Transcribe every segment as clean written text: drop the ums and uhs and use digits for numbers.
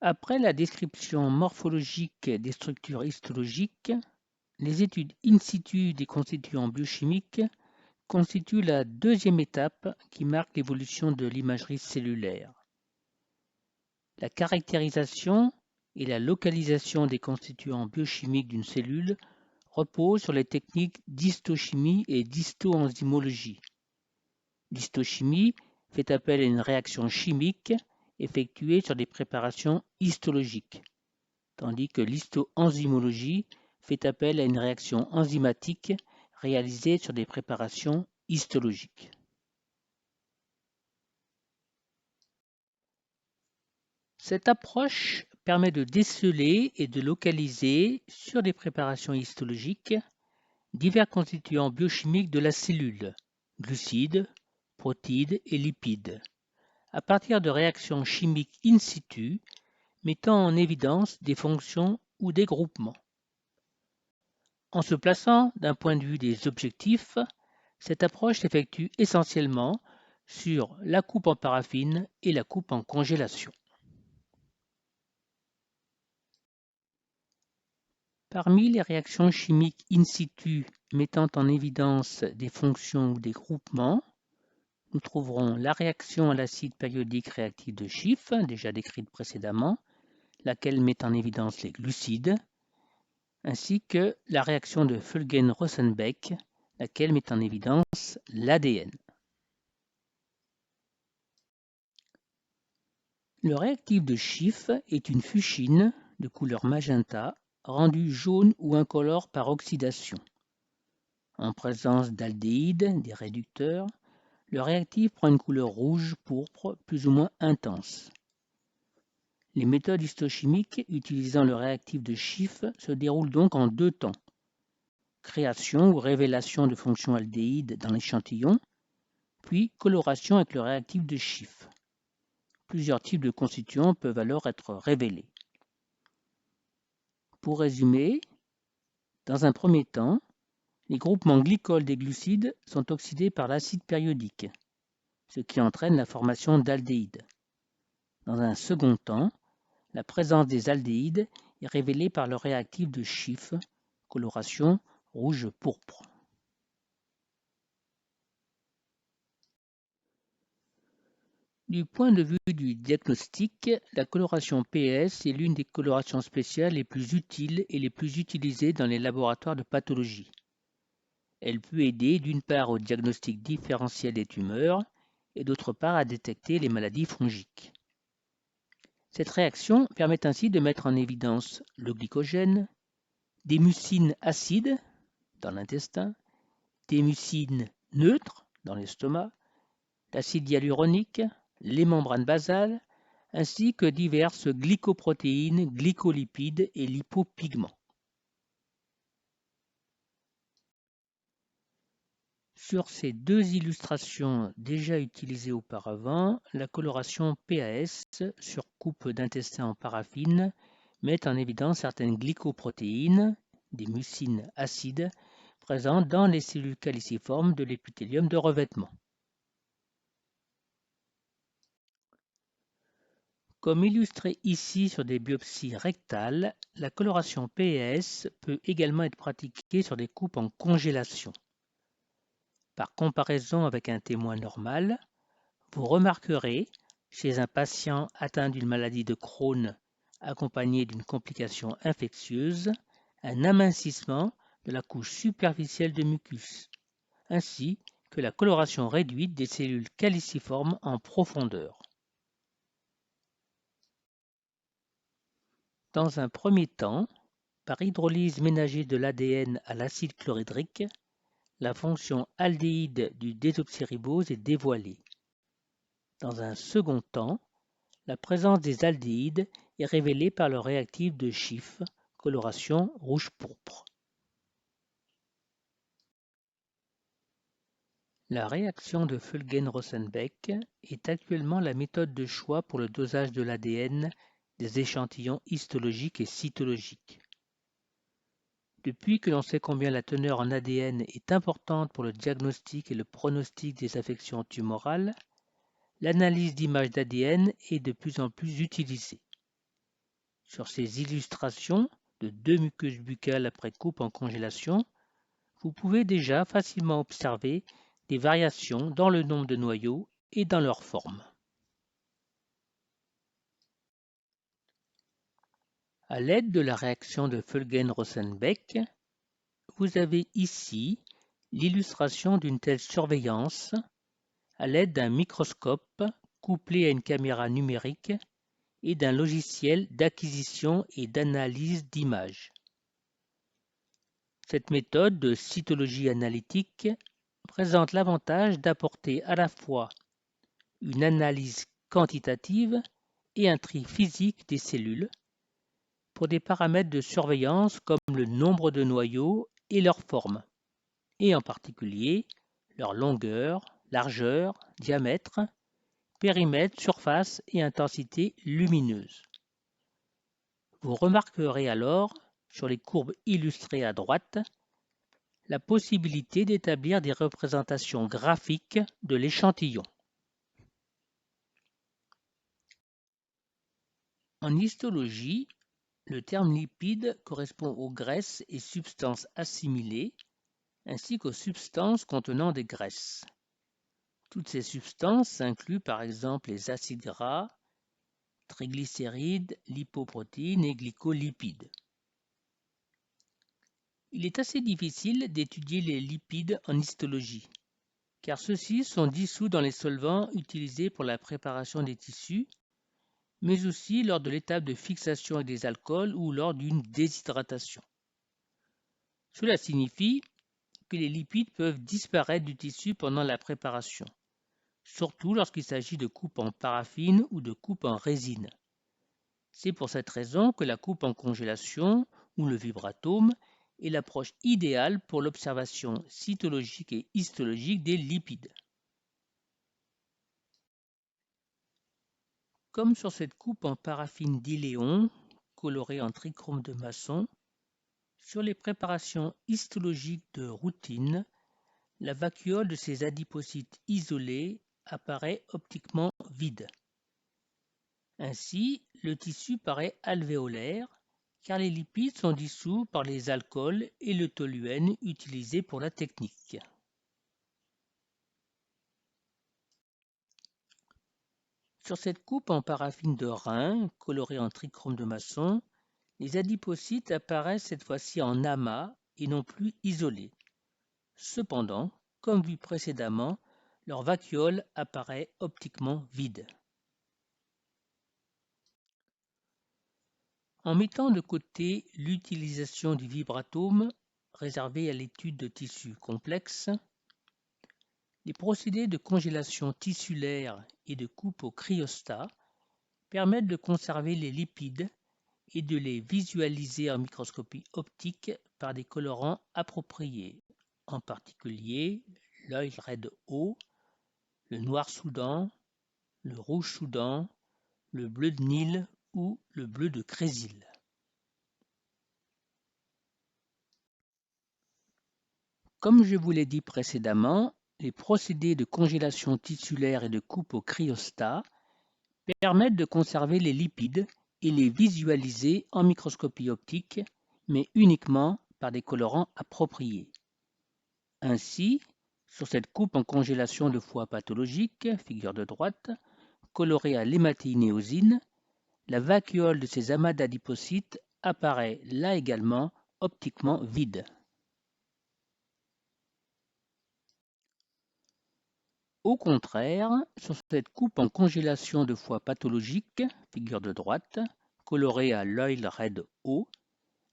Après la description morphologique des structures histologiques, les études in situ des constituants biochimiques constituent la deuxième étape qui marque l'évolution de l'imagerie cellulaire. La caractérisation et la localisation des constituants biochimiques d'une cellule reposent sur les techniques d'histochimie et d'histoenzymologie. L'histochimie fait appel à une réaction chimique effectuée sur des préparations histologiques, tandis que l'histoenzymologie fait appel à une réaction enzymatique réalisée sur des préparations histologiques. Cette approche permet de déceler et de localiser sur des préparations histologiques divers constituants biochimiques de la cellule, glucides, protides et lipides, à partir de réactions chimiques in situ mettant en évidence des fonctions ou des groupements. En se plaçant d'un point de vue des objectifs, cette approche s'effectue essentiellement sur la coupe en paraffine et la coupe en congélation. Parmi les réactions chimiques in situ mettant en évidence des fonctions ou des groupements, nous trouverons la réaction à l'acide périodique réactif de Schiff, déjà décrite précédemment, laquelle met en évidence les glucides, ainsi que la réaction de Feulgen-Rosenbeck, laquelle met en évidence l'ADN. Le réactif de Schiff est une fuchine de couleur magenta, rendue jaune ou incolore par oxydation. En présence d'aldéhydes, des réducteurs, le réactif prend une couleur rouge-pourpre plus ou moins intense. Les méthodes histochimiques utilisant le réactif de Schiff se déroulent donc en deux temps. Création ou révélation de fonctions aldéhydes dans l'échantillon, puis coloration avec le réactif de Schiff. Plusieurs types de constituants peuvent alors être révélés. Pour résumer, dans un premier temps, les groupements glycols des glucides sont oxydés par l'acide périodique, ce qui entraîne la formation d'aldéhydes. Dans un second temps, la présence des aldéhydes est révélée par le réactif de Schiff, coloration rouge-pourpre. Du point de vue du diagnostic, la coloration PS est l'une des colorations spéciales les plus utiles et les plus utilisées dans les laboratoires de pathologie. Elle peut aider d'une part au diagnostic différentiel des tumeurs et d'autre part à détecter les maladies fongiques. Cette réaction permet ainsi de mettre en évidence le glycogène, des mucines acides dans l'intestin, des mucines neutres dans l'estomac, l'acide hyaluronique, les membranes basales, ainsi que diverses glycoprotéines, glycolipides et lipopigments. Sur ces deux illustrations déjà utilisées auparavant, la coloration PAS sur coupe d'intestin en paraffine met en évidence certaines glycoprotéines, des mucines acides, présentes dans les cellules caliciformes de l'épithélium de revêtement. Comme illustré ici sur des biopsies rectales, la coloration PAS peut également être pratiquée sur des coupes en congélation. Par comparaison avec un témoin normal, vous remarquerez, chez un patient atteint d'une maladie de Crohn accompagné d'une complication infectieuse, un amincissement de la couche superficielle de mucus, ainsi que la coloration réduite des cellules caliciformes en profondeur. Dans un premier temps, par hydrolyse ménagée de l'ADN à l'acide chlorhydrique, la fonction aldéhyde du désoxyribose est dévoilée. Dans un second temps, la présence des aldéhydes est révélée par le réactif de Schiff, coloration rouge-pourpre. La réaction de Feulgen-Rosenbeck est actuellement la méthode de choix pour le dosage de l'ADN des échantillons histologiques et cytologiques. Depuis que l'on sait combien la teneur en ADN est importante pour le diagnostic et le pronostic des affections tumorales, l'analyse d'images d'ADN est de plus en plus utilisée. sur ces illustrations de 2 muqueuses buccales après coupe en congélation, vous pouvez déjà facilement observer des variations dans le nombre de noyaux et dans leur forme. À l'aide de la réaction de Feulgen-Rosenbeck, vous avez ici l'illustration d'une telle surveillance à l'aide d'un microscope couplé à une caméra numérique et d'un logiciel d'acquisition et d'analyse d'images. Cette méthode de cytologie analytique présente l'avantage d'apporter à la fois une analyse quantitative et un tri physique des cellules pour des paramètres de surveillance comme le nombre de noyaux et leur forme, et en particulier leur longueur, largeur, diamètre, périmètre, surface et intensité lumineuse. Vous remarquerez alors, sur les courbes illustrées à droite, la possibilité d'établir des représentations graphiques de l'échantillon. En histologie, le terme lipide correspond aux graisses et substances assimilées, ainsi qu'aux substances contenant des graisses. Toutes ces substances incluent par exemple les acides gras, triglycérides, lipoprotéines et glycolipides. Il est assez difficile d'étudier les lipides en histologie, car ceux-ci sont dissous dans les solvants utilisés pour la préparation des tissus, mais aussi lors de l'étape de fixation avec des alcools ou lors d'une déshydratation. Cela signifie que les lipides peuvent disparaître du tissu pendant la préparation, surtout lorsqu'il s'agit de coupe en paraffine ou de coupe en résine. C'est pour cette raison que la coupe en congélation ou le vibratome est l'approche idéale pour l'observation cytologique et histologique des lipides. Comme sur cette coupe en paraffine d'Iléon, colorée en trichrome de Masson, sur les préparations histologiques de routine, la vacuole de ces adipocytes isolés apparaît optiquement vide. Ainsi, le tissu paraît alvéolaire, car les lipides sont dissous par les alcools et le toluène utilisés pour la technique. Sur cette coupe en paraffine de Rhin, colorée en trichrome de Masson, les adipocytes apparaissent cette fois-ci en amas et non plus isolés. Cependant, comme vu précédemment, leur vacuole apparaît optiquement vide. En mettant de côté l'utilisation du vibratome réservé à l'étude de tissus complexes, les procédés de congélation tissulaire et de coupe au cryostat permettent de conserver les lipides et de les visualiser en microscopie optique par des colorants appropriés, en particulier l'oil red O, le noir Soudan, le rouge Soudan, le bleu de Nil ou le bleu de Crésil. Comme je vous l'ai dit précédemment, les procédés de congélation tissulaire et de coupe au cryostat permettent de conserver les lipides et les visualiser en microscopie optique, mais uniquement par des colorants appropriés. Ainsi, sur cette coupe en congélation de foie pathologique, figure de droite, colorée à l'hématéinéosine, la vacuole de ces amas d'adipocytes apparaît là également optiquement vide. Au contraire, sur cette coupe en congélation de foie pathologique, figure de droite, colorée à l'oil red O,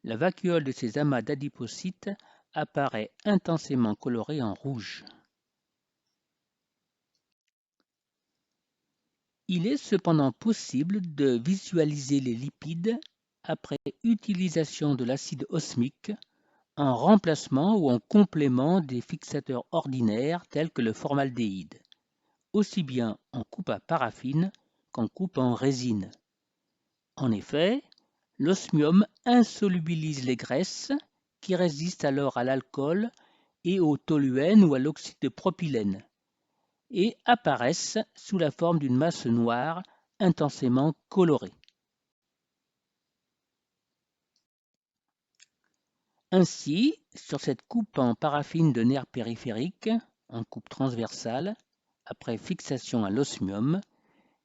la vacuole de ces amas d'adipocytes apparaît intensément colorée en rouge. Il est cependant possible de visualiser les lipides après utilisation de l'acide osmique en remplacement ou en complément des fixateurs ordinaires tels que le formaldéhyde, aussi bien en coupe à paraffine qu'en coupe en résine. En effet, l'osmium insolubilise les graisses qui résistent alors à l'alcool et au toluène ou à l'oxyde de propylène et apparaissent sous la forme d'une masse noire intensément colorée. Ainsi, sur cette coupe en paraffine de nerf périphérique, en coupe transversale, après fixation à l'osmium,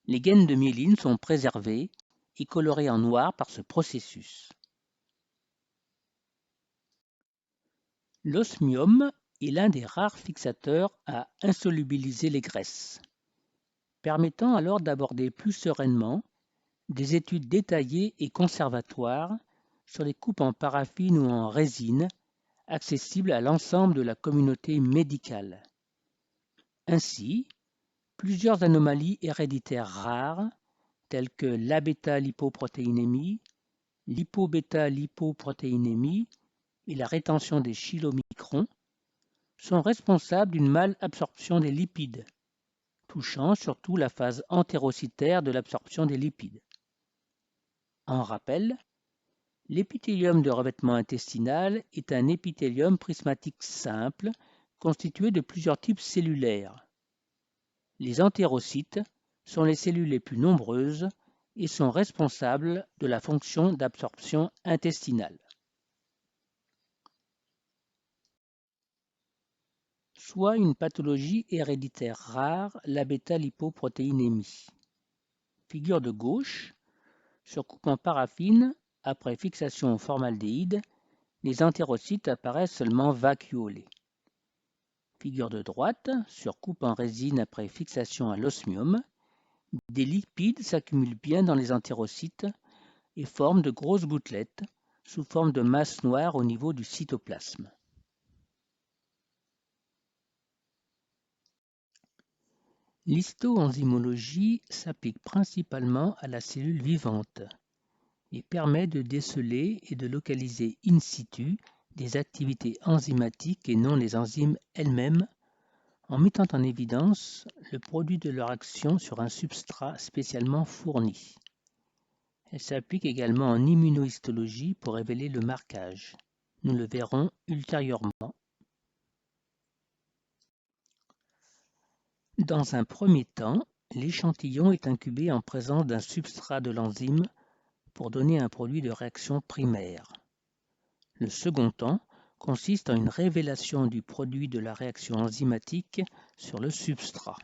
les gaines de myéline sont préservées et colorées en noir par ce processus. L'osmium est l'un des rares fixateurs à insolubiliser les graisses, permettant alors d'aborder plus sereinement des études détaillées et conservatoires sur les coupes en paraffine ou en résine, accessibles à l'ensemble de la communauté médicale. Ainsi, plusieurs anomalies héréditaires rares, telles que l'abêta-lipoprotéinémie, l'hypobêta-lipoprotéinémie et la rétention des chylomicrons, sont responsables d'une malabsorption des lipides, touchant surtout la phase entérocytaire de l'absorption des lipides. En rappel, l'épithélium de revêtement intestinal est un épithélium prismatique simple constitué de plusieurs types cellulaires. Les entérocytes sont les cellules les plus nombreuses et sont responsables de la fonction d'absorption intestinale. Soit une pathologie héréditaire rare, la bêta-lipoprotéinémie. Figure de gauche, sur coupe en paraffine, après fixation au formaldéhyde, les entérocytes apparaissent seulement vacuolés. Figure de droite, sur coupe en résine après fixation à l'osmium, des lipides s'accumulent bien dans les entérocytes et forment de grosses gouttelettes sous forme de masse noire au niveau du cytoplasme. L'histoenzymologie s'applique principalement à la cellule vivante et permet de déceler et de localiser in situ des activités enzymatiques et non les enzymes elles-mêmes, en mettant en évidence le produit de leur action sur un substrat spécialement fourni. Elle s'applique également en immunohistologie pour révéler le marquage. Nous le verrons ultérieurement. Dans un premier temps, l'échantillon est incubé en présence d'un substrat de l'enzyme pour donner un produit de réaction primaire. Le second temps consiste en une révélation du produit de la réaction enzymatique sur le substrat.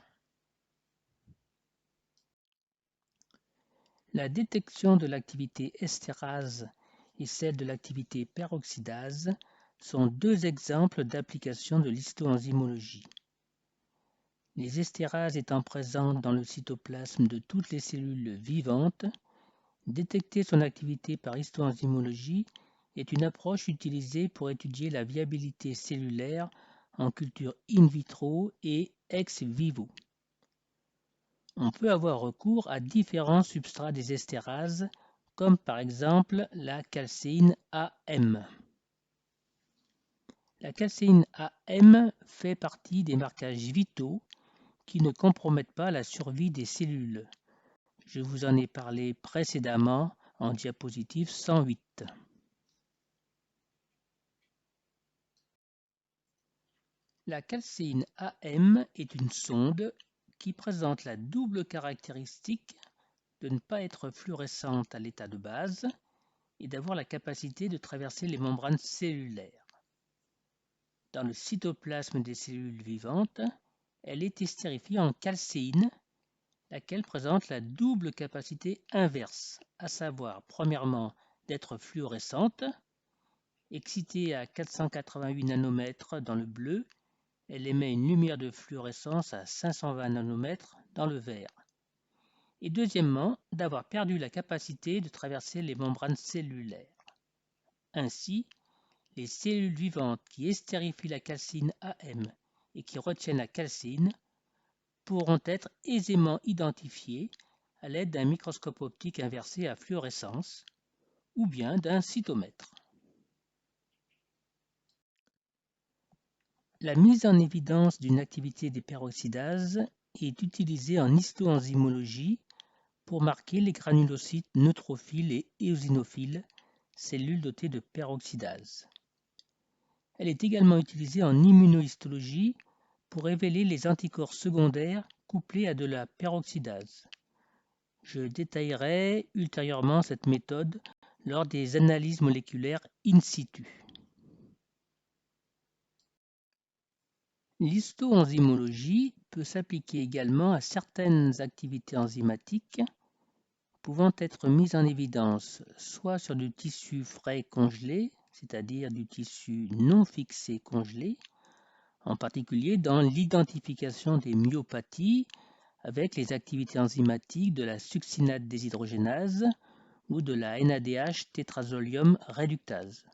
La détection de l'activité estérase et celle de l'activité peroxydase sont deux exemples d'application de l'histoenzymologie. Les estérases étant présentes dans le cytoplasme de toutes les cellules vivantes, détecter son activité par histoenzymologie est une approche utilisée pour étudier la viabilité cellulaire en culture in vitro et ex vivo. On peut avoir recours à différents substrats des estérases, comme par exemple la calcéine AM. La calcéine AM fait partie des marquages vitaux qui ne compromettent pas la survie des cellules. Je vous en ai parlé précédemment en diapositive 108. La calcéine AM est une sonde qui présente la double caractéristique de ne pas être fluorescente à l'état de base et d'avoir la capacité de traverser les membranes cellulaires. Dans le cytoplasme des cellules vivantes, elle est estérifiée en calcéine, laquelle présente la double capacité inverse, à savoir premièrement d'être fluorescente, excitée à 488 nanomètres dans le bleu, elle émet une lumière de fluorescence à 520 nanomètres dans le vert. Et deuxièmement, d'avoir perdu la capacité de traverser les membranes cellulaires. Ainsi, les cellules vivantes qui estérifient la calcine AM et qui retiennent la calcine pourront être aisément identifiées à l'aide d'un microscope optique inversé à fluorescence ou bien d'un cytomètre. La mise en évidence d'une activité des peroxydases est utilisée en histoenzymologie pour marquer les granulocytes neutrophiles et éosinophiles, cellules dotées de peroxydase. Elle est également utilisée en immunohistologie pour révéler les anticorps secondaires couplés à de la peroxydase. Je détaillerai ultérieurement cette méthode lors des analyses moléculaires in situ. L'histoenzymologie peut s'appliquer également à certaines activités enzymatiques pouvant être mises en évidence soit sur du tissu frais congelé, c'est-à-dire du tissu non fixé congelé, en particulier dans l'identification des myopathies avec les activités enzymatiques de la succinate déshydrogénase ou de la NADH tétrazolium réductase,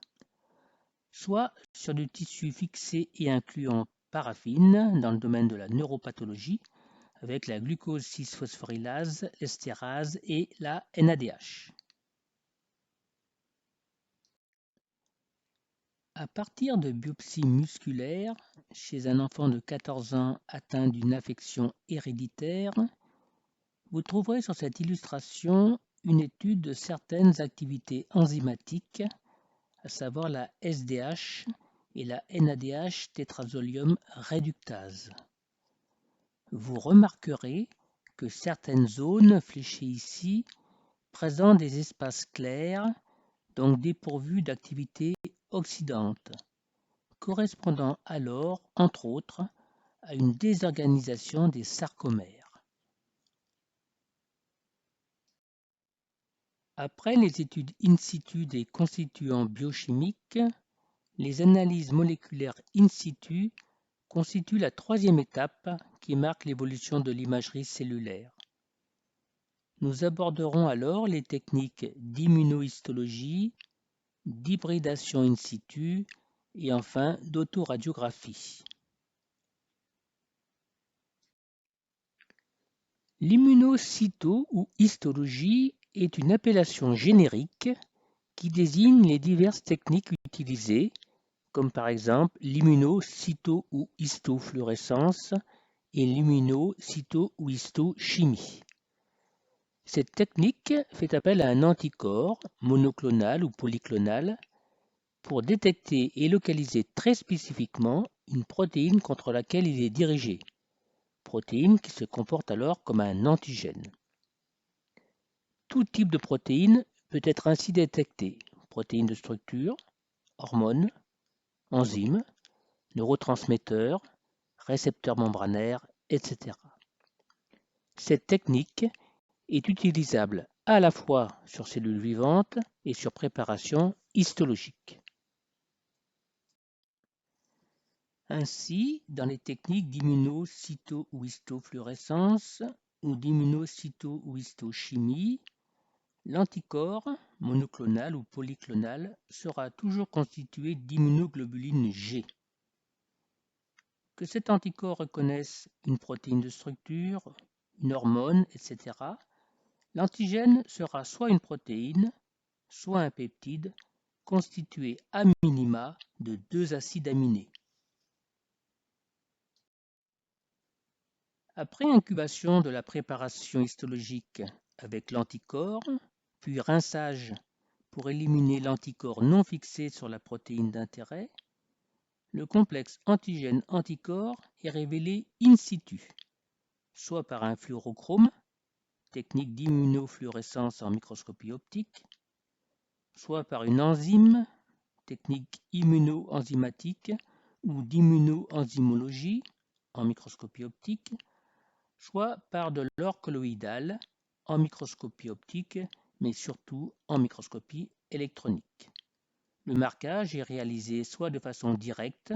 soit sur du tissu fixé et incluant paraffine dans le domaine de la neuropathologie avec la glucose 6-phosphorylase, l'estérase et la NADH. À partir de biopsies musculaires chez un enfant de 14 ans atteint d'une affection héréditaire, vous trouverez sur cette illustration une étude de certaines activités enzymatiques, à savoir la SDH et la NADH tétrazolium réductase. Vous remarquerez que certaines zones fléchées ici présentent des espaces clairs, donc dépourvus d'activité oxydante, correspondant alors, entre autres, à une désorganisation des sarcomères. Après les études in situ des constituants biochimiques, les analyses moléculaires in situ constituent la troisième étape qui marque l'évolution de l'imagerie cellulaire. Nous aborderons alors les techniques d'immunohistologie, d'hybridation in situ et enfin d'autoradiographie. L'immunocyto ou histologie est une appellation générique qui désigne les diverses techniques utilisées, comme par exemple l'immunocyto ou histofluorescence et l'immunocyto ou histochimie. Cette technique fait appel à un anticorps monoclonal ou polyclonal pour détecter et localiser très spécifiquement une protéine contre laquelle il est dirigé, protéine qui se comporte alors comme un antigène. Tout type de protéine peut être ainsi détecté, protéines de structure, hormones, enzymes, neurotransmetteurs, récepteurs membranaires, etc. Cette technique est utilisable à la fois sur cellules vivantes et sur préparation histologique. Ainsi, dans les techniques d'immunocyto ou histofluorescence ou d'immunocyto ou histochimie, l'anticorps, monoclonal ou polyclonal, sera toujours constitué d'immunoglobuline G. Que cet anticorps reconnaisse une protéine de structure, une hormone, etc., l'antigène sera soit une protéine, soit un peptide constitué à minima de 2 acides aminés. Après incubation de la préparation histologique avec l'anticorps, puis rinçage pour éliminer l'anticorps non fixé sur la protéine d'intérêt, le complexe antigène-anticorps est révélé in situ, soit par un fluorochrome, technique d'immunofluorescence en microscopie optique, soit par une enzyme, technique immunoenzymatique ou d'immunoenzymologie en microscopie optique, soit par de l'or colloïdal en microscopie optique, mais surtout en microscopie électronique. Le marquage est réalisé soit de façon directe,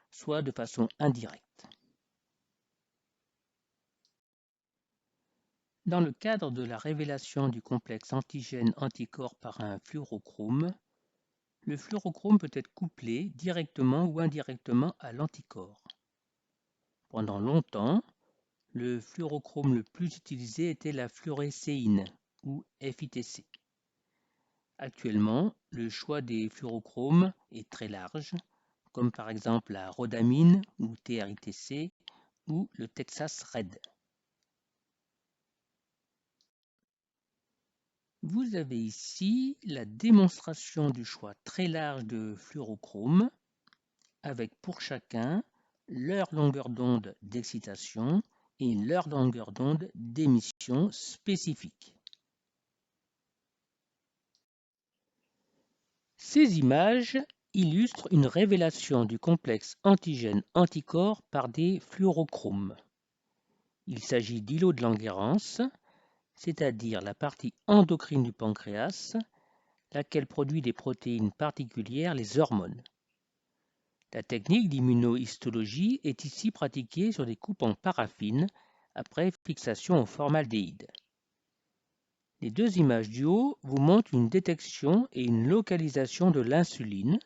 soit de façon indirecte. Dans le cadre de la révélation du complexe antigène-anticorps par un fluorochrome, le fluorochrome peut être couplé directement ou indirectement à l'anticorps. Pendant longtemps, le fluorochrome le plus utilisé était la fluorescéine, ou FITC. Actuellement, le choix des fluorochromes est très large, comme par exemple la rhodamine ou TRITC ou le Texas Red. Vous avez ici la démonstration du choix très large de fluorochromes, avec pour chacun leur longueur d'onde d'excitation et leur longueur d'onde d'émission spécifique. Ces images illustre une révélation du complexe antigène-anticorps par des fluorochromes. Il s'agit d'îlots de Langerhans, c'est-à-dire la partie endocrine du pancréas, laquelle produit des protéines particulières, les hormones. La technique d'immunohistologie est ici pratiquée sur des coupes en paraffine après fixation au formaldéhyde. Les deux images du haut vous montrent une détection et une localisation de l'insuline,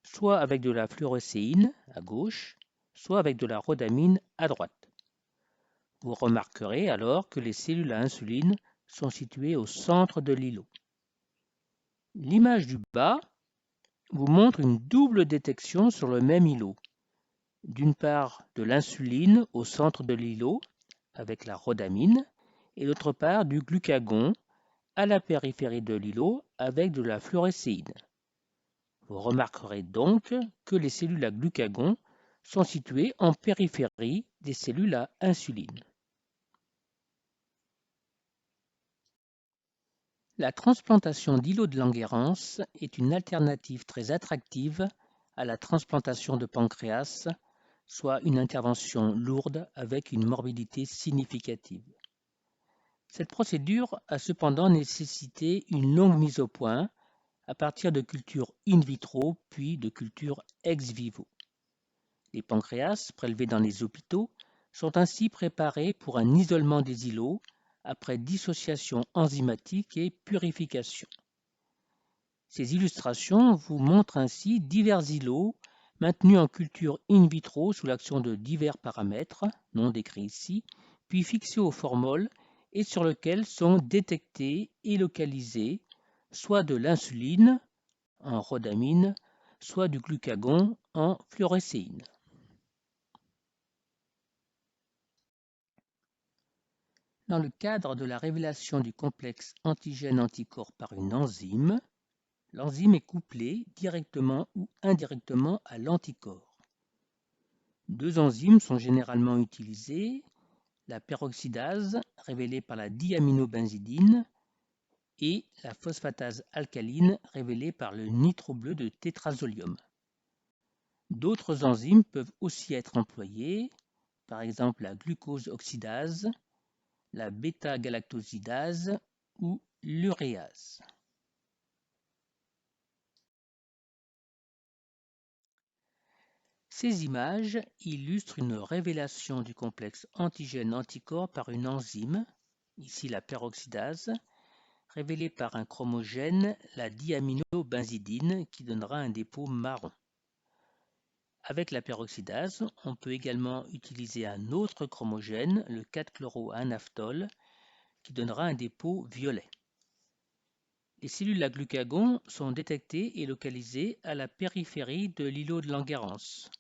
soit avec de la fluorescéine à gauche, soit avec de la rhodamine à droite. Vous remarquerez alors que les cellules à insuline sont situées au centre de l'îlot. L'image du bas vous montre une double détection sur le même îlot. D'une part de l'insuline au centre de l'îlot avec la rhodamine et d'autre part du glucagon à la périphérie de l'îlot avec de la fluorescéine. Vous remarquerez donc que les cellules à glucagon sont situées en périphérie des cellules à insuline. La transplantation d'îlots de Langerhans est une alternative très attractive à la transplantation de pancréas, soit une intervention lourde avec une morbidité significative. Cette procédure a cependant nécessité une longue mise au point à partir de cultures in vitro puis de cultures ex vivo. Les pancréas prélevés dans les hôpitaux sont ainsi préparés pour un isolement des îlots après dissociation enzymatique et purification. Ces illustrations vous montrent ainsi divers îlots maintenus en culture in vitro sous l'action de divers paramètres, non décrits ici, puis fixés au formol et sur lesquels sont détectés et localisés soit de l'insuline en rhodamine, soit du glucagon en fluorescéine. Dans le cadre de la révélation du complexe antigène-anticorps par une enzyme, l'enzyme est couplée directement ou indirectement à l'anticorps. Deux enzymes sont généralement utilisées, la peroxydase, révélée par la diaminobenzidine, et la phosphatase alcaline, révélée par le nitrobleu de tétrazolium. D'autres enzymes peuvent aussi être employées, par exemple la glucose oxydase, la bêta-galactosidase ou l'uréase. Ces images illustrent une révélation du complexe antigène-anticorps par une enzyme, ici la peroxydase, révélée par un chromogène, la diaminobenzidine, qui donnera un dépôt marron. Avec la peroxydase, on peut également utiliser un autre chromogène, le 4-chloro-1-naphthol, qui donnera un dépôt violet. Les cellules à glucagon sont détectées et localisées à la périphérie de l'îlot de Langerhans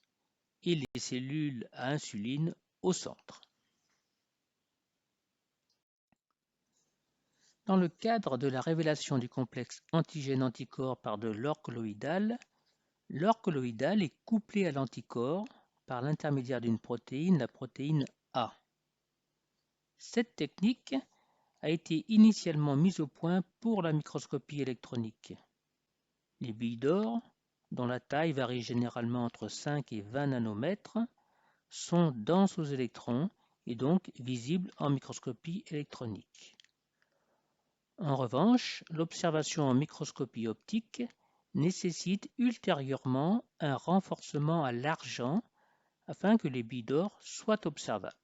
et les cellules à insuline au centre. Dans le cadre de la révélation du complexe antigène-anticorps par de l'or colloïdal, l'or colloïdal est couplé à l'anticorps par l'intermédiaire d'une protéine, la protéine A. Cette technique a été initialement mise au point pour la microscopie électronique. Les billes d'or, dont la taille varie généralement entre 5 et 20 nanomètres, sont denses aux électrons et donc visibles en microscopie électronique. En revanche, l'observation en microscopie optique nécessite ultérieurement un renforcement à l'argent afin que les billes d'or soient observables.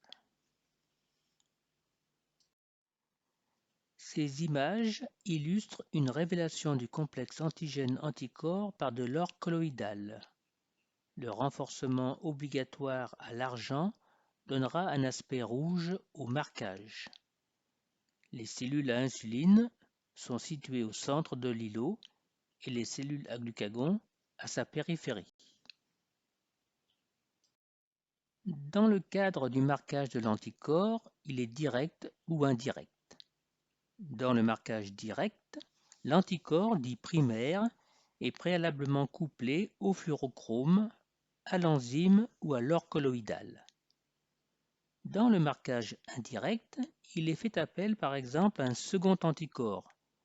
Ces images illustrent une révélation du complexe antigène-anticorps par de l'or colloïdal. Le renforcement obligatoire à l'argent donnera un aspect rouge au marquage. Les cellules à insuline sont situées au centre de l'îlot et les cellules à glucagon à sa périphérie. Dans le cadre du marquage de l'anticorps, il est direct ou indirect. Dans le marquage direct, l'anticorps dit primaire est préalablement couplé au fluorochrome, à l'enzyme ou à l'or colloïdal. Dans le marquage indirect, il est fait appel par exemple à un second anticorps,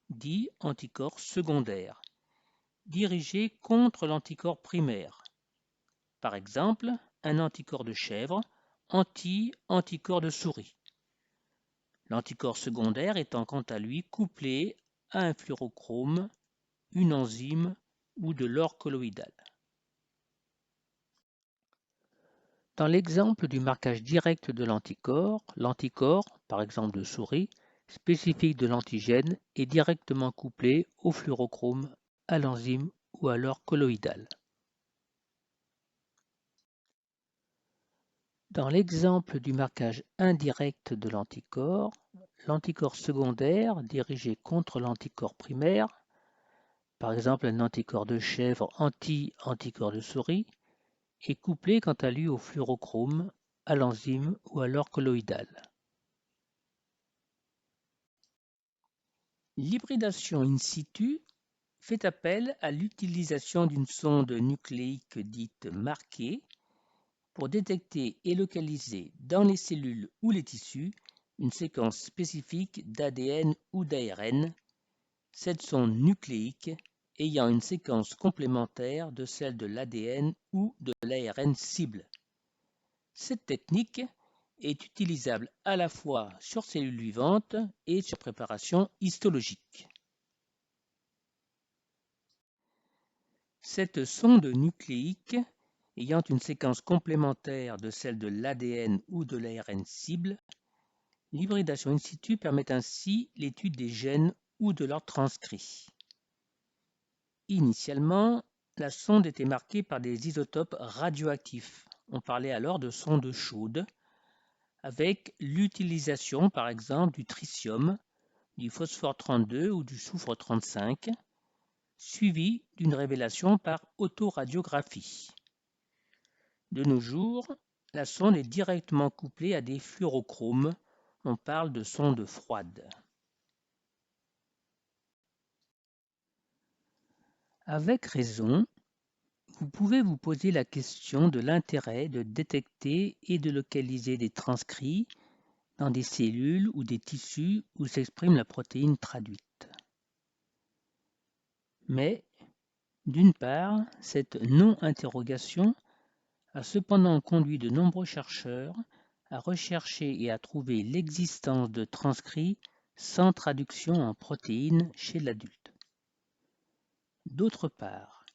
dit anticorps secondaire, dirigés contre l'anticorps primaire. Par exemple, un anticorps de chèvre anti-anticorps de souris. L'anticorps secondaire étant quant à lui couplé à un fluorochrome, une enzyme ou de l'or colloïdal. Dans l'exemple du marquage direct de l'anticorps, par exemple de souris, spécifique de l'antigène est directement couplé au fluorochrome, à l'enzyme ou à l'or colloïdal. Dans l'exemple du marquage indirect de l'anticorps secondaire dirigé contre l'anticorps primaire, par exemple un anticorps de chèvre anti-anticorps de souris, est couplé quant à lui au fluorochrome, à l'enzyme ou à l'or colloïdal. L'hybridation in situ fait appel à l'utilisation d'une sonde nucléique dite marquée pour détecter et localiser dans les cellules ou les tissus une séquence spécifique d'ADN ou d'ARN, cette sonde nucléique ayant une séquence complémentaire de celle de l'ADN ou de l'ARN cible. Cette technique est utilisable à la fois sur cellules vivantes et sur préparation histologique. Cette sonde nucléique ayant une séquence complémentaire de celle de l'ADN ou de l'ARN cible, l'hybridation in situ permet ainsi l'étude des gènes ou de leurs transcrits. Initialement, la sonde était marquée par des isotopes radioactifs. On parlait alors de sonde chaude, avec l'utilisation par exemple du tritium, du phosphore 32 ou du soufre 35, suivi d'une révélation par autoradiographie. De nos jours, la sonde est directement couplée à des fluorochromes. On parle de sonde froide. Avec raison, vous pouvez vous poser la question de l'intérêt de détecter et de localiser des transcrits dans des cellules ou des tissus où s'exprime la protéine traduite. Mais, d'une part, cette non-interrogation a cependant conduit de nombreux chercheurs à rechercher et à trouver l'existence de transcrits sans traduction en protéines chez l'adulte. D'autre part,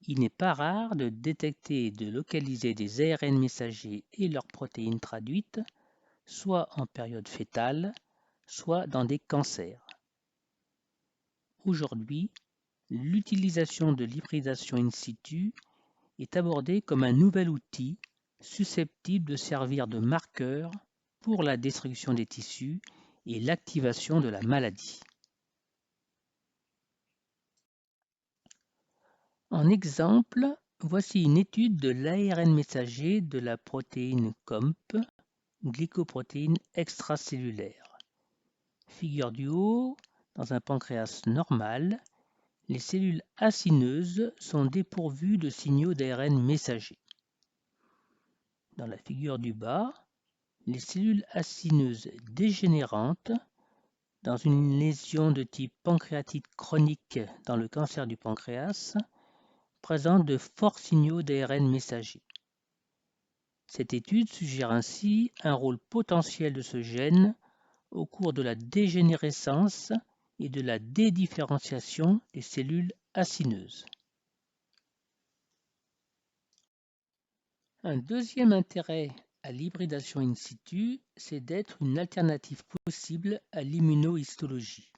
il n'est pas rare de détecter et de localiser des ARN messagers et leurs protéines traduites, soit en période fœtale, soit dans des cancers. Aujourd'hui, l'utilisation de l'hybridation in situ est abordée comme un nouvel outil susceptible de servir de marqueur pour la destruction des tissus et l'activation de la maladie. En exemple, voici une étude de l'ARN messager de la protéine COMP, glycoprotéine extracellulaire. Figure du haut, dans un pancréas normal, les cellules acineuses sont dépourvues de signaux d'ARN messager. Dans la figure du bas, les cellules acineuses dégénérantes, dans une lésion de type pancréatite chronique dans le cancer du pancréas, présentent de forts signaux d'ARN messager. Cette étude suggère ainsi un rôle potentiel de ce gène au cours de la dégénérescence et de la dédifférenciation des cellules acineuses. Un deuxième intérêt à l'hybridation in situ, c'est d'être une alternative possible à l'immunohistologie.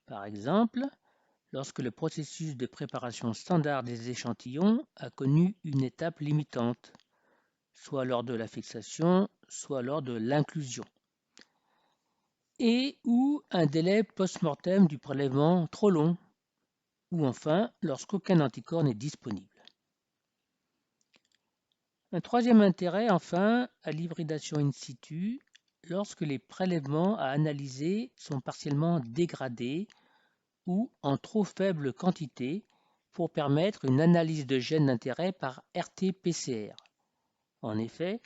Par exemple, lorsque le processus de préparation standard des échantillons a connu une étape limitante, soit lors de la fixation, soit lors de l'inclusion, et ou un délai post-mortem du prélèvement trop long, ou enfin lorsqu'aucun anticorps n'est disponible. Un troisième intérêt, enfin, à l'hybridation in situ, lorsque les prélèvements à analyser sont partiellement dégradés ou en trop faible quantité pour permettre une analyse de gènes d'intérêt par RT-PCR. En effet,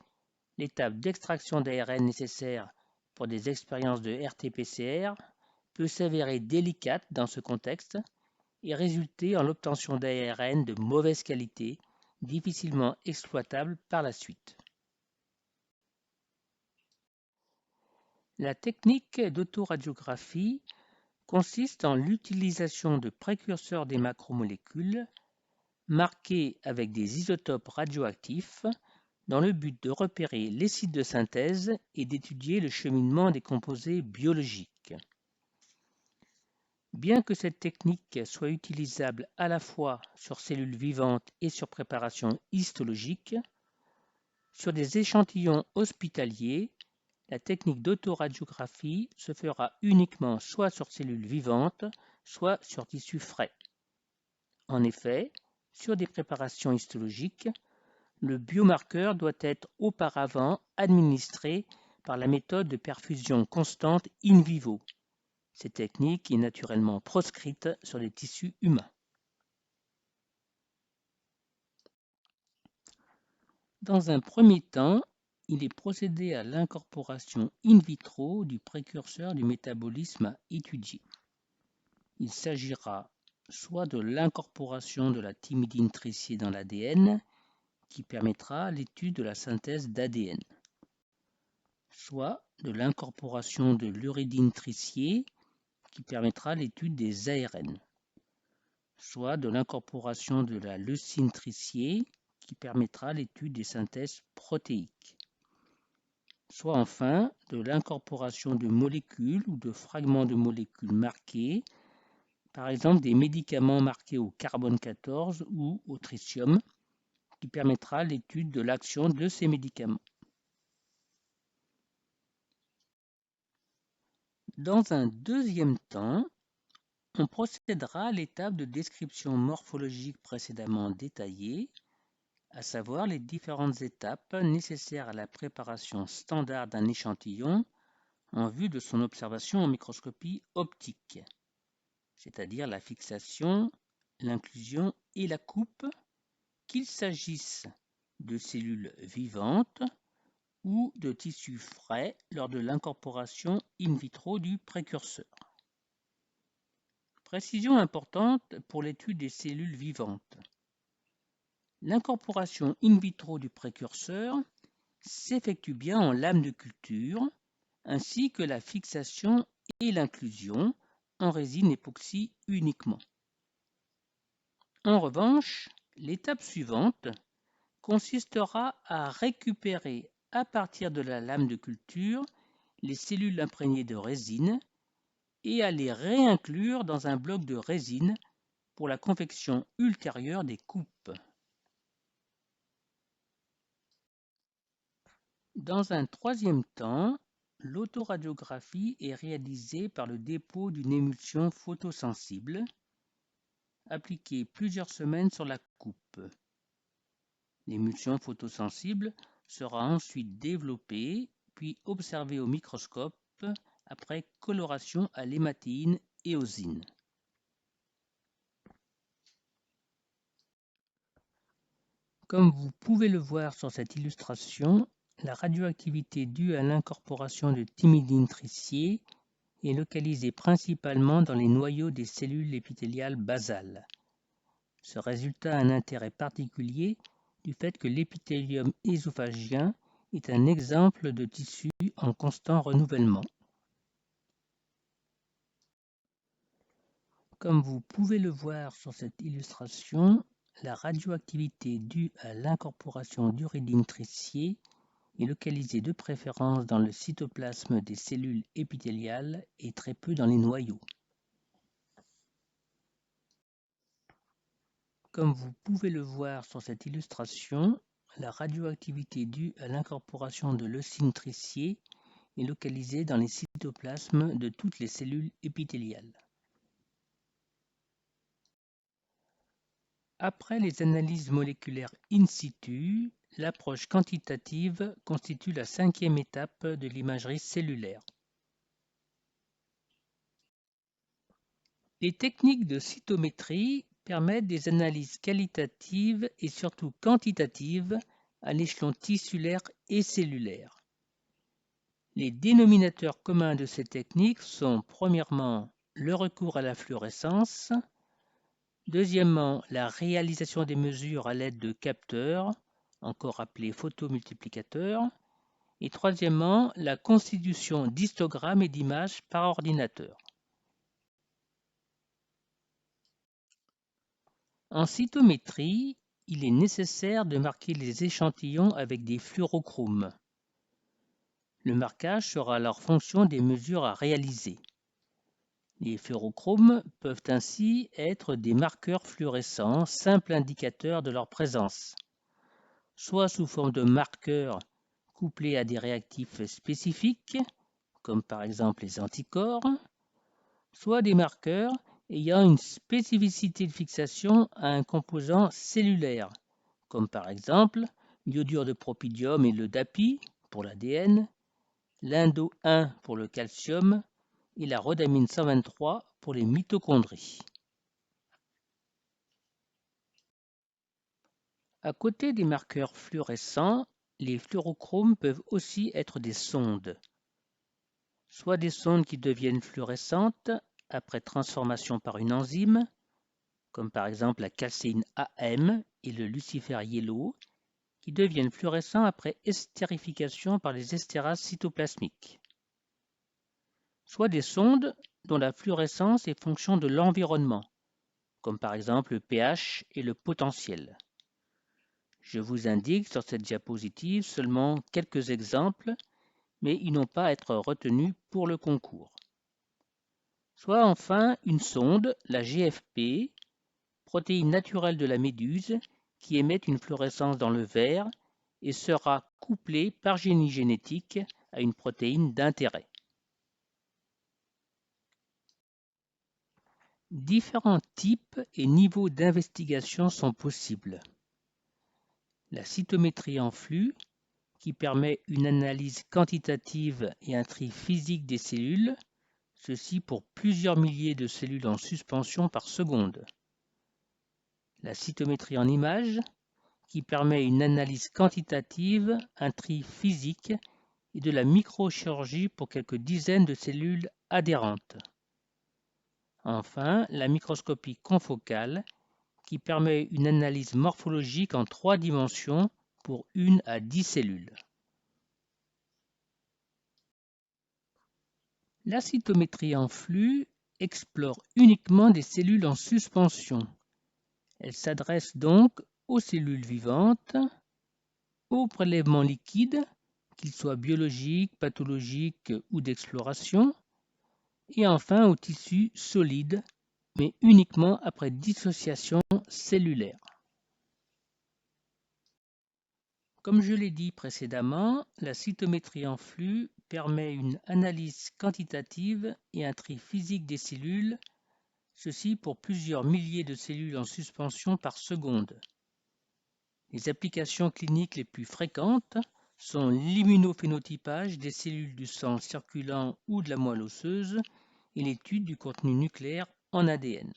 l'étape d'extraction d'ARN nécessaire pour des expériences de RT-PCR peut s'avérer délicate dans ce contexte et résulter en l'obtention d'ARN de mauvaise qualité, difficilement exploitable par la suite. La technique d'autoradiographie consiste en l'utilisation de précurseurs des macromolécules marqués avec des isotopes radioactifs dans le but de repérer les sites de synthèse et d'étudier le cheminement des composés biologiques. Bien que cette technique soit utilisable à la fois sur cellules vivantes et sur préparation histologique, sur des échantillons hospitaliers, la technique d'autoradiographie se fera uniquement soit sur cellules vivantes, soit sur tissus frais. En effet, sur des préparations histologiques, le biomarqueur doit être auparavant administré par la méthode de perfusion constante in vivo. Cette technique est naturellement proscrite sur les tissus humains. Dans un premier temps, il est procédé à l'incorporation in vitro du précurseur du métabolisme à étudier. Il s'agira soit de l'incorporation de la thymidine tricier dans l'ADN, qui permettra l'étude de la synthèse d'ADN, soit de l'incorporation de l'uridine tricier, qui permettra l'étude des ARN, soit de l'incorporation de la leucine tricier, qui permettra l'étude des synthèses protéiques, soit enfin de l'incorporation de molécules ou de fragments de molécules marqués, par exemple des médicaments marqués au carbone 14 ou au tritium, qui permettra l'étude de l'action de ces médicaments. Dans un deuxième temps, on procédera à l'étape de description morphologique précédemment détaillée, à savoir les différentes étapes nécessaires à la préparation standard d'un échantillon en vue de son observation en microscopie optique, c'est-à-dire la fixation, l'inclusion et la coupe, qu'il s'agisse de cellules vivantes ou de tissus frais lors de l'incorporation in vitro du précurseur. Précision importante pour l'étude des cellules vivantes. L'incorporation in vitro du précurseur s'effectue bien en lame de culture, ainsi que la fixation et l'inclusion en résine époxy uniquement. En revanche, l'étape suivante consistera à récupérer à partir de la lame de culture les cellules imprégnées de résine et à les réinclure dans un bloc de résine pour la confection ultérieure des coupes. Dans un troisième temps, l'autoradiographie est réalisée par le dépôt d'une émulsion photosensible appliquée plusieurs semaines sur la coupe. L'émulsion photosensible sera ensuite développée puis observée au microscope après coloration à l'hématéine éosine. Comme vous pouvez le voir sur cette illustration, la radioactivité due à l'incorporation de thymidine tricier est localisée principalement dans les noyaux des cellules épithéliales basales. Ce résultat a un intérêt particulier du fait que l'épithélium œsophagien est un exemple de tissu en constant renouvellement. Comme vous pouvez le voir sur cette illustration, la radioactivité due à l'incorporation d'uridine tricier est localisée de préférence dans le cytoplasme des cellules épithéliales et très peu dans les noyaux. Comme vous pouvez le voir sur cette illustration, la radioactivité due à l'incorporation de leucine tricier est localisée dans les cytoplasmes de toutes les cellules épithéliales. Après les analyses moléculaires in situ, l'approche quantitative constitue la cinquième étape de l'imagerie cellulaire. Les techniques de cytométrie permettent des analyses qualitatives et surtout quantitatives à l'échelon tissulaire et cellulaire. Les dénominateurs communs de ces techniques sont premièrement le recours à la fluorescence, Deuxièmement, la réalisation des mesures à l'aide de capteurs, encore appelés photomultiplicateurs. Et troisièmement, la constitution d'histogrammes et d'images par ordinateur. En cytométrie, il est nécessaire de marquer les échantillons avec des fluorochromes. Le marquage sera alors fonction des mesures à réaliser. Les fluorochromes peuvent ainsi être des marqueurs fluorescents, simples indicateurs de leur présence, soit sous forme de marqueurs couplés à des réactifs spécifiques, comme par exemple les anticorps, soit des marqueurs ayant une spécificité de fixation à un composant cellulaire, comme par exemple l'iodure de propidium et le DAPI pour l'ADN, l'indo 1 pour le calcium et la rhodamine 123 pour les mitochondries. À côté des marqueurs fluorescents, les fluorochromes peuvent aussi être des sondes. Soit des sondes qui deviennent fluorescentes après transformation par une enzyme, comme par exemple la calcéine AM et le Lucifer yellow, qui deviennent fluorescents après estérification par les estérases cytoplasmiques. Soit des sondes dont la fluorescence est fonction de l'environnement, comme par exemple le pH et le potentiel. Je vous indique sur cette diapositive seulement quelques exemples, mais ils n'ont pas à être retenus pour le concours. Soit enfin une sonde, la GFP, protéine naturelle de la méduse, qui émet une fluorescence dans le verre et sera couplée par génie génétique à une protéine d'intérêt. Différents types et niveaux d'investigation sont possibles. La cytométrie en flux, qui permet une analyse quantitative et un tri physique des cellules, ceci pour plusieurs milliers de cellules en suspension par seconde. La cytométrie en images, qui permet une analyse quantitative, un tri physique et de la microchirurgie pour quelques dizaines de cellules adhérentes. Enfin, la microscopie confocale, qui permet une analyse morphologique en 3 dimensions pour 1 à 10 cellules. La cytométrie en flux explore uniquement des cellules en suspension. Elle s'adresse donc aux cellules vivantes, aux prélèvements liquides, qu'ils soient biologiques, pathologiques ou d'exploration, et enfin aux tissus solides, mais uniquement après dissociation cellulaire. Comme je l'ai dit précédemment, la cytométrie en flux permet une analyse quantitative et un tri physique des cellules, ceci pour plusieurs milliers de cellules en suspension par seconde. Les applications cliniques les plus fréquentes sont l'immunophénotypage des cellules du sang circulant ou de la moelle osseuse et l'étude du contenu nucléaire en ADN.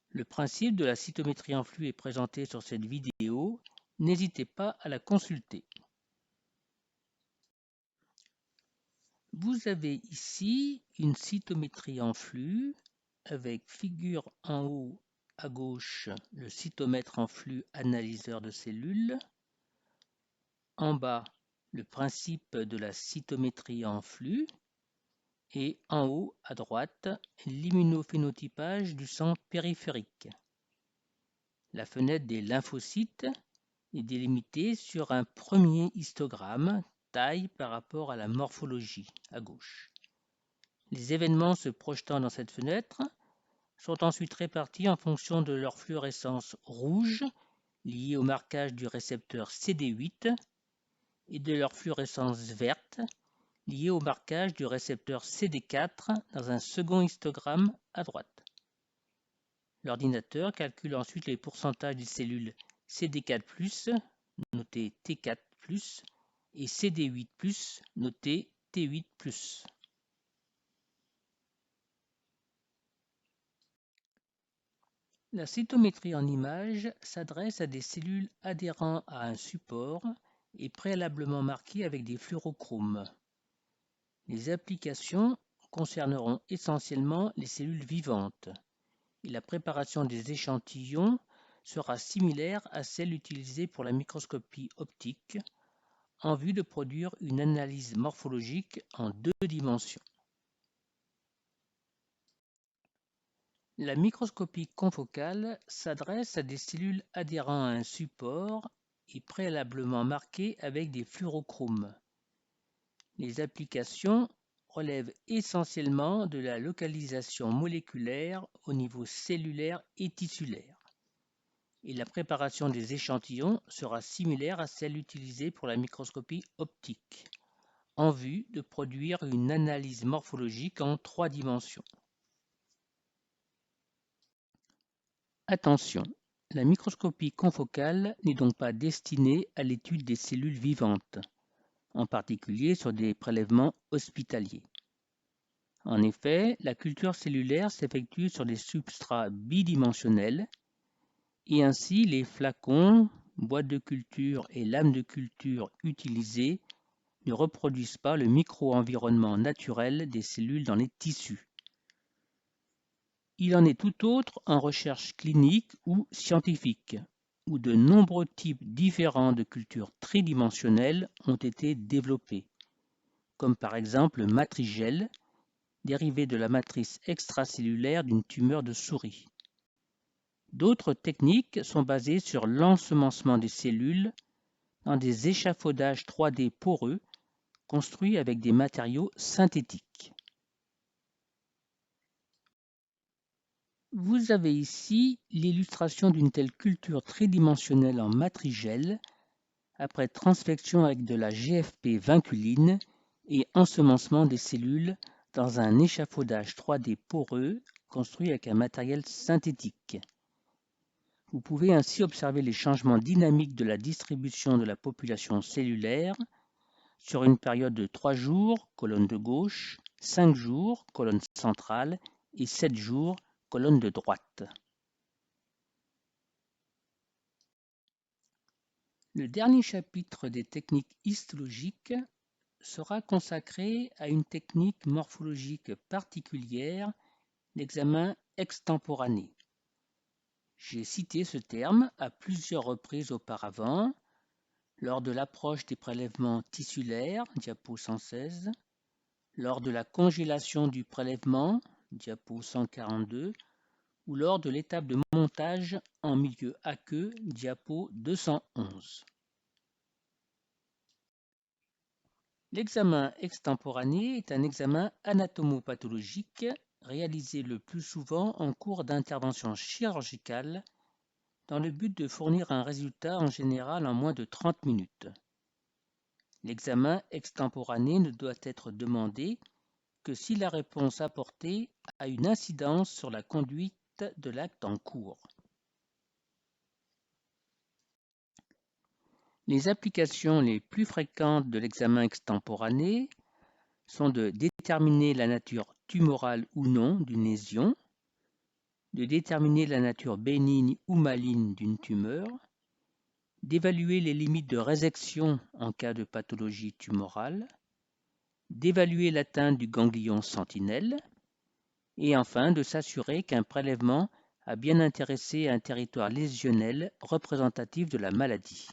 Le principe de la cytométrie en flux est présenté sur cette vidéo. N'hésitez pas à la consulter. Vous avez ici une cytométrie en flux avec figure en haut à gauche le cytomètre en flux analyseur de cellules. En bas, le principe de la cytométrie en flux. Et en haut à droite, l'immunophénotypage du sang périphérique. La fenêtre des lymphocytes est délimitée sur un premier histogramme, taille par rapport à la morphologie, à gauche. Les événements se projetant dans cette fenêtre sont ensuite répartis en fonction de leur fluorescence rouge, liée au marquage du récepteur CD8, et de leur fluorescence verte, liée au marquage du récepteur CD4 dans un second histogramme à droite. L'ordinateur calcule ensuite les pourcentages des cellules CD4+, notées T4+, et CD8+, notées T8+. La cytométrie en images s'adresse à des cellules adhérant à un support et préalablement marquées avec des fluorochromes. Les applications concerneront essentiellement les cellules vivantes. et la préparation des échantillons sera similaire à celle utilisée pour la microscopie optique en vue de produire une analyse morphologique en 2 dimensions. La microscopie confocale s'adresse à des cellules adhérant à un support et préalablement marquées avec des fluorochromes. Les applications relèvent essentiellement de la localisation moléculaire au niveau cellulaire et tissulaire, et la préparation des échantillons sera similaire à celle utilisée pour la microscopie optique, en vue de produire une analyse morphologique en 3 dimensions. Attention, la microscopie confocale n'est donc pas destinée à l'étude des cellules vivantes, en particulier sur des prélèvements hospitaliers. En effet, la culture cellulaire s'effectue sur des substrats bidimensionnels et ainsi les flacons, boîtes de culture et lames de culture utilisées ne reproduisent pas le micro-environnement naturel des cellules dans les tissus. Il en est tout autre en recherche clinique ou scientifique, où de nombreux types différents de cultures tridimensionnelles ont été développés, comme par exemple le matrigel, dérivé de la matrice extracellulaire d'une tumeur de souris. D'autres techniques sont basées sur l'ensemencement des cellules dans des échafaudages 3D poreux construits avec des matériaux synthétiques. Vous avez ici l'illustration d'une telle culture tridimensionnelle en matrigel après transfection avec de la GFP vinculine et ensemencement des cellules dans un échafaudage 3D poreux construit avec un matériel synthétique. Vous pouvez ainsi observer les changements dynamiques de la distribution de la population cellulaire sur une période de 3 jours, colonne de gauche, 5 jours, colonne centrale, et 7 jours, colonne de droite. Le dernier chapitre des techniques histologiques sera consacré à une technique morphologique particulière, l'examen extemporané. J'ai cité ce terme à plusieurs reprises auparavant, lors de l'approche des prélèvements tissulaires, diapo 116, lors de la congélation du prélèvement, diapo 142, ou lors de l'étape de montage en milieu aqueux, diapo 211. L'examen extemporané est un examen anatomopathologique réalisé le plus souvent en cours d'intervention chirurgicale dans le but de fournir un résultat en général en moins de 30 minutes. L'examen extemporané ne doit être demandé que si la réponse apportée a une incidence sur la conduite de l'acte en cours. Les applications les plus fréquentes de l'examen extemporané sont de déterminer la nature tumorale ou non d'une lésion, de déterminer la nature bénigne ou maligne d'une tumeur, d'évaluer les limites de résection en cas de pathologie tumorale, d'évaluer l'atteinte du ganglion sentinelle, et enfin de s'assurer qu'un prélèvement a bien intéressé un territoire lésionnel représentatif de la maladie.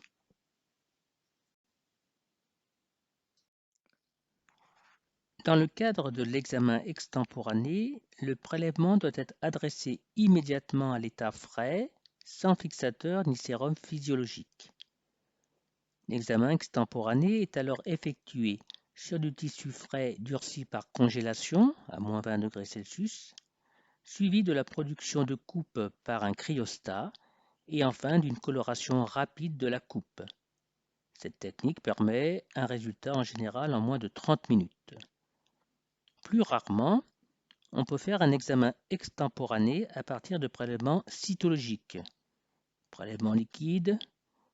Dans le cadre de l'examen extemporané, le prélèvement doit être adressé immédiatement à l'état frais, sans fixateur ni sérum physiologique. L'examen extemporané est alors effectué sur du tissu frais durci par congélation à moins 20 degrés Celsius, suivi de la production de coupe par un cryostat et enfin d'une coloration rapide de la coupe. Cette technique permet un résultat en général en moins de 30 minutes. Plus rarement, on peut faire un examen extemporané à partir de prélèvements cytologiques. Prélèvements liquides,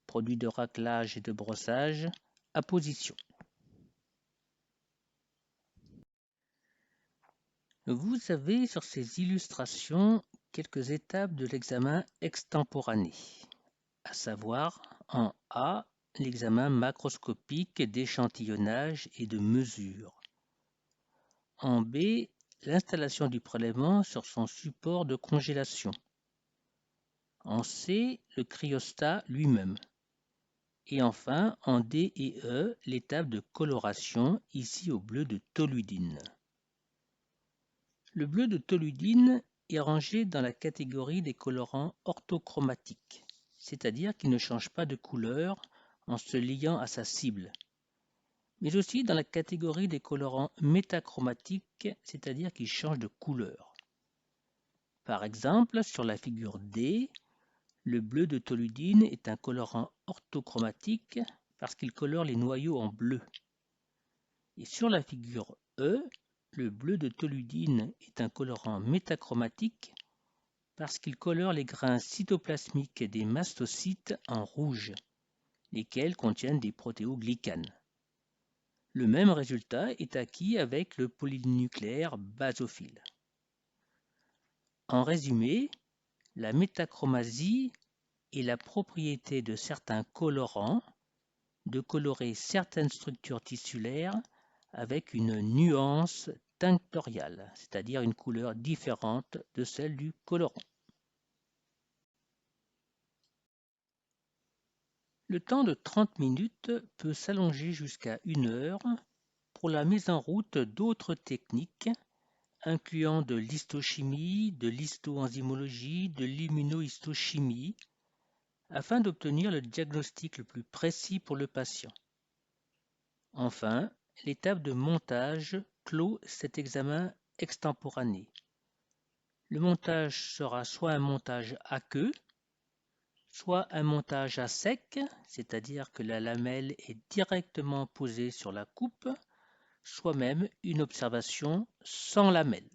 produits de raclage et de brossage, apposition. Vous avez sur ces illustrations quelques étapes de l'examen extemporané, à savoir en A, l'examen macroscopique d'échantillonnage et de mesure. En B, l'installation du prélèvement sur son support de congélation. En C, le cryostat lui-même. Et enfin, en D et E, l'étape de coloration, ici au bleu de toluidine. Le bleu de toluidine est rangé dans la catégorie des colorants orthochromatiques, c'est-à-dire qu'il ne change pas de couleur en se liant à sa cible, mais aussi dans la catégorie des colorants métachromatiques, c'est-à-dire qu'ils changent de couleur. Par exemple, sur la figure D, le bleu de toluidine est un colorant orthochromatique parce qu'il colore les noyaux en bleu. Et sur la figure E, le bleu de toluidine est un colorant métachromatique parce qu'il colore les grains cytoplasmiques des mastocytes en rouge, lesquels contiennent des protéoglycanes. Le même résultat est acquis avec le polynucléaire basophile. En résumé, la métachromasie est la propriété de certains colorants de colorer certaines structures tissulaires avec une nuance tinctoriale, c'est-à-dire une couleur différente de celle du colorant. Le temps de 30 minutes peut s'allonger jusqu'à 1 heure pour la mise en route d'autres techniques incluant de l'histochimie, de l'histoenzymologie, de l'immunohistochimie, afin d'obtenir le diagnostic le plus précis pour le patient. Enfin, l'étape de montage clôt cet examen extemporané. Le montage sera soit un montage à queue, soit un montage à sec, c'est-à-dire que la lamelle est directement posée sur la coupe, soit même une observation sans lamelle.